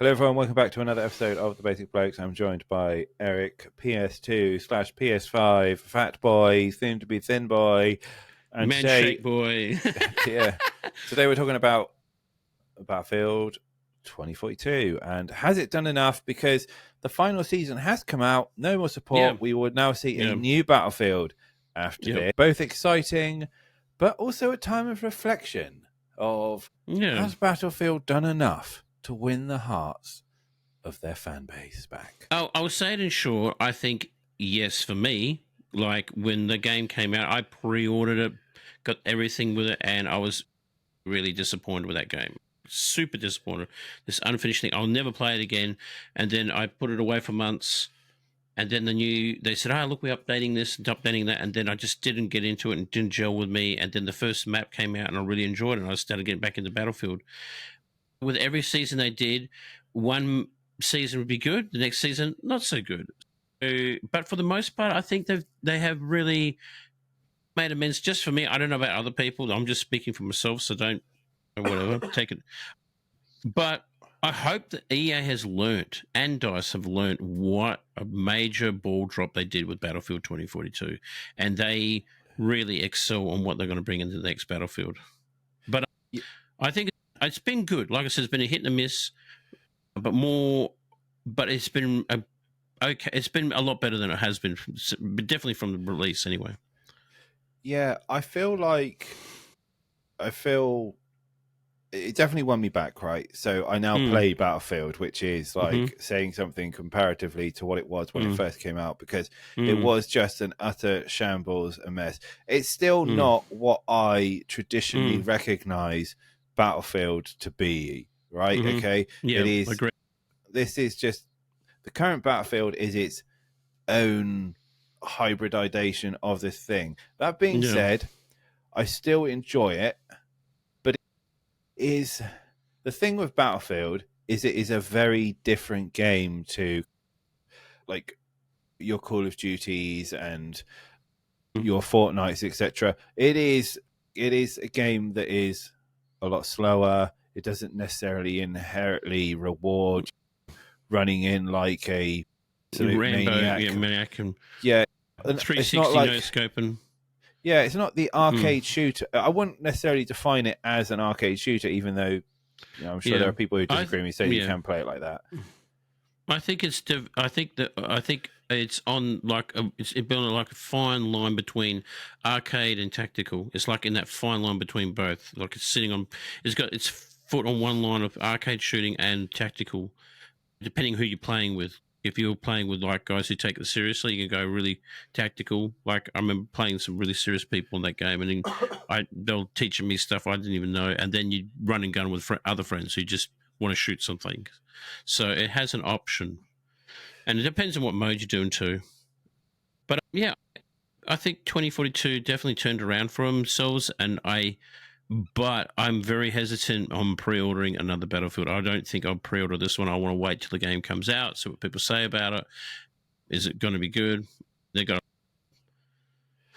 Hello, everyone. Welcome back to another episode of The Basic Blokes. I'm joined by Eric, PS2/PS5, Fat Boy, soon to be Thin Boy. And Man Shake Boy. today we're talking about Battlefield 2042. And has it done enough? Because the final season has come out. No more support. Yeah. We would now see Yeah. a new Battlefield after this. Both exciting, but also a time of reflection of has Battlefield done enough to win the hearts of their fan base back? Oh, I would say it in short. I think yes for me. Like when the game came out, I pre-ordered it, got everything with it, and I was really disappointed with that game. Super disappointed. This unfinished thing. I'll never play it again. And then I put it away for months. And then they said, "Oh, look, we're updating this and updating that." And then I just didn't get into it and didn't gel with me. And then the first map came out, and I really enjoyed it. And I started getting back into Battlefield. With every season they did, one season would be good, the next season not so good. But for the most part, I think they have really made amends. Just for me, I don't know about other people. I'm just speaking for myself, so don't whatever take it. But I hope that EA has learnt and DICE have learnt what a major ball drop they did with Battlefield 2042, and they really excel on what they're going to bring into the next Battlefield. But I think it's been good. Like I said, it's been a hit and a miss, but it's been okay. It's been a lot better than it has been, but definitely from the release anyway. Yeah, I feel it definitely won me back, right? So I now play Battlefield, which is like saying something comparatively to what it was when it first came out, because it was just an utter shambles, a mess. It's still not what I traditionally recognize Battlefield to be, right? Okay, yeah, it is. I agree. This is just the current Battlefield is its own hybridization of this thing. That being said, I still enjoy it, but it is the thing with Battlefield is it is a very different game to like your Call of Duties and your Fortnites, etc. It is a game that is a lot slower. It doesn't necessarily inherently reward running in like a Rambo, maniac. and 360 no scoping. Yeah, it's not the arcade shooter. I wouldn't necessarily define it as an arcade shooter, even though I'm sure there are people who disagree with me saying you can play it like that. I think it's on like it's building like a fine line between arcade and tactical. It's like in that fine line between both. Like it's got its foot on one line of arcade shooting and tactical, depending who you're playing with. If you're playing with like guys who take it seriously, you can go really tactical. Like I remember playing some really serious people in that game, and then they'll teaching me stuff I didn't even know, and then you run and gun with other friends who just want to shoot something. So it has an option, and it depends on what mode you're doing too. But yeah, I think 2042 definitely turned around for themselves, but I'm very hesitant on pre-ordering another Battlefield. I don't think I'll pre-order this one. I want to wait till the game comes out, see what people say about it. Is it going to be good? They've got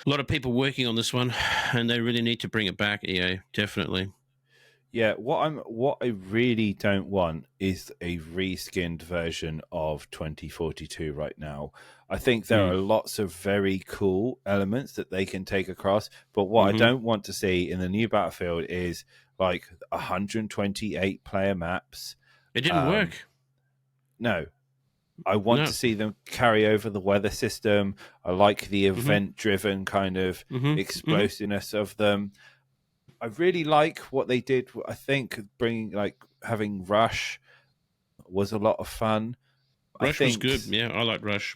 a lot of people working on this one, and they really need to bring it back, EA, definitely. Yeah, what I really don't want is a reskinned version of 2042 right now. I think there are lots of very cool elements that they can take across, but what I don't want to see in the new Battlefield is like 128 player maps. It didn't work. No. I want to see them carry over the weather system. I like the event-driven kind of explosiveness of them. I really like what they did. I think having Rush was a lot of fun. Rush was good. Yeah, I like Rush.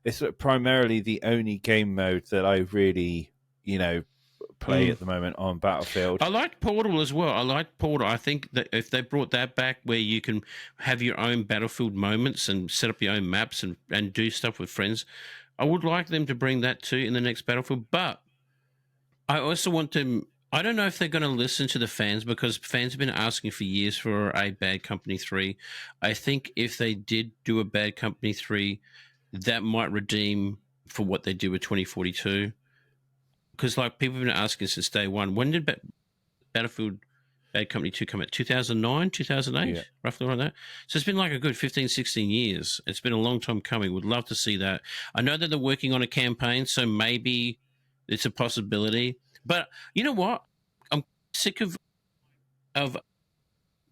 It's primarily the only game mode that I really, play at the moment on Battlefield. I liked Portal as well. I think that if they brought that back where you can have your own Battlefield moments and set up your own maps and do stuff with friends, I would like them to bring that too in the next Battlefield. But I also want to... I don't know if they're going to listen to the fans, because fans have been asking for years for a Bad Company 3. I think if they did do a Bad Company 3, that might redeem for what they did with 2042. Because like people have been asking since day one, when did Battlefield Bad Company 2 come out 2009, 2008, roughly around that. So it's been like a good 15, 16 years. It's been a long time coming. Would love to see that. I know that they're working on a campaign, so maybe it's a possibility. But you know what? I'm sick of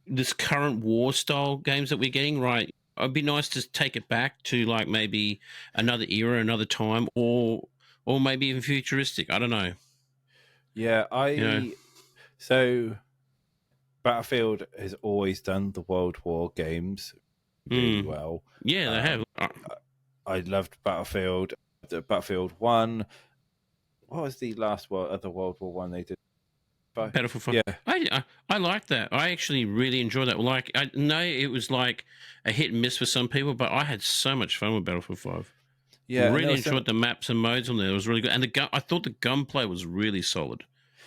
this current war style games that we're getting, right? It'd be nice to take it back to like maybe another era, another time, or maybe even futuristic. I don't know. Yeah, You know? So Battlefield has always done the World War games really well. Yeah, they have. I loved Battlefield. The Battlefield 1. What was the last other World War One they did? Battlefield 5. Yeah. I like that. I actually really enjoyed that. Like, I know it was like a hit and miss for some people, but I had so much fun with Battlefield 5. Yeah, really enjoyed the maps and modes on there. It was really good, and I thought the gunplay was really solid.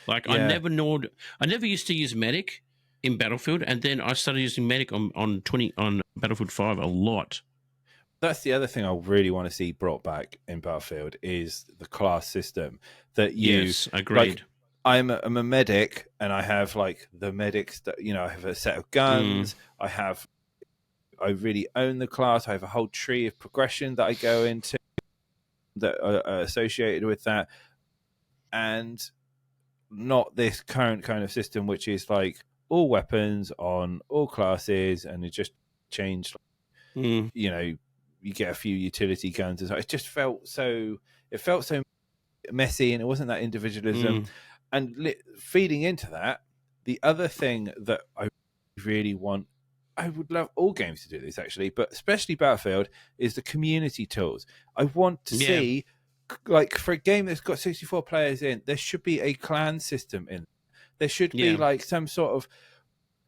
Like, yeah. I never used to use medic in Battlefield, and then I started using medic on Battlefield 5 a lot. That's the other thing I really want to see brought back in Battlefield is the class system that Yes, agreed. Like, I'm a medic, and I have like the medics. I have a set of guns. I really own the class. I have a whole tree of progression that I go into that are associated with that, and not this current kind of system, which is like all weapons on all classes, and it just changed. You get a few utility guns, and it just felt so. It felt so messy, and it wasn't that individualism. And feeding into that, the other thing that I really want, I would love all games to do this actually, but especially Battlefield, is the community tools. I want to see, like, for a game that's got 64 players in, there should be a clan system in. There should be like some sort of,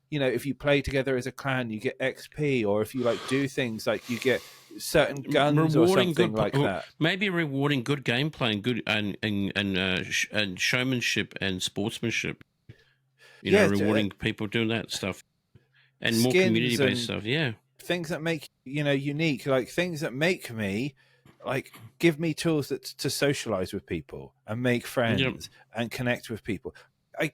if you play together as a clan, you get XP, or if you like do things like you get certain guns or something like that. Maybe rewarding good gameplay and good and showmanship and sportsmanship. Rewarding people doing that stuff and more community based stuff. Yeah, things that make unique, like things that make me like give me tools to socialize with people and make friends and connect with people. I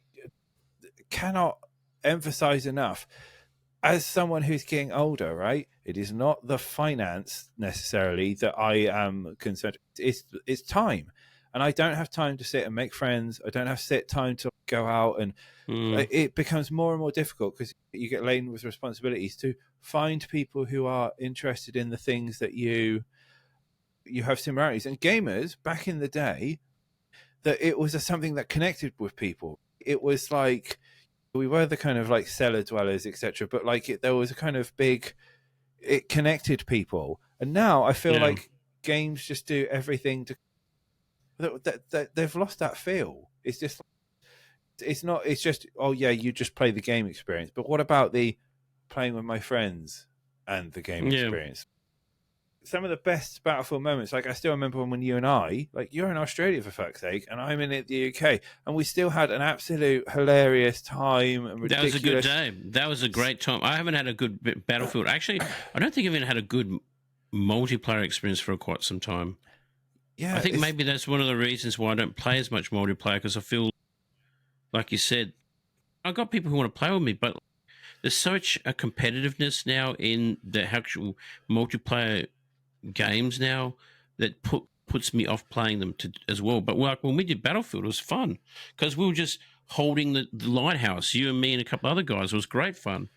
cannot emphasize enough, as someone who's getting older, right? It is not the finance necessarily that I am concerned. It's time, and I don't have time to sit and make friends. I don't have time to go out, and it becomes more and more difficult because you get laden with responsibilities to find people who are interested in the things that you have similarities. And gamers back in the day, that it was something that connected with people. It was like, we were the kind of like cellar dwellers, etc. But like there was a kind of it connected people. And now I feel like games just do everything they've lost that feel. It's just, it's just, oh yeah, you just play the game experience. But what about the playing with my friends and the game experience? Some of the best Battlefield moments, like I still remember when you and I, like you're in Australia for fuck's sake, and I'm in the UK, and we still had an absolute hilarious time. And ridiculous... That was a good day. That was a great time. I haven't had a good Battlefield. Actually, I don't think I've even had a good multiplayer experience for quite some time. Yeah, I think maybe that's one of the reasons why I don't play as much multiplayer, because I feel, like you said, I've got people who want to play with me, but there's such a competitiveness now in the actual multiplayer games now that puts me off playing them as well. But like when we did Battlefield, it was fun because we were just holding the lighthouse, you and me and a couple other guys. It was great fun,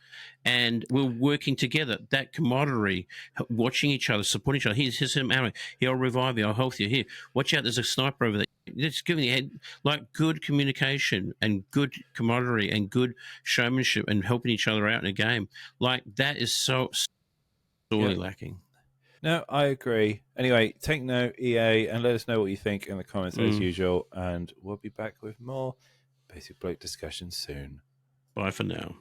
and we were working together. That camaraderie, watching each other, supporting each other. Here's some ammo. He'll revive you. I'll health you. Here, watch out. There's a sniper over there. Just giving you head, like good communication and good camaraderie and good showmanship and helping each other out in a game. Like that is so sorely lacking. No, I agree. Anyway, take note, EA, and let us know what you think in the comments as usual. And we'll be back with more Basic Bloke discussion soon. Bye for now.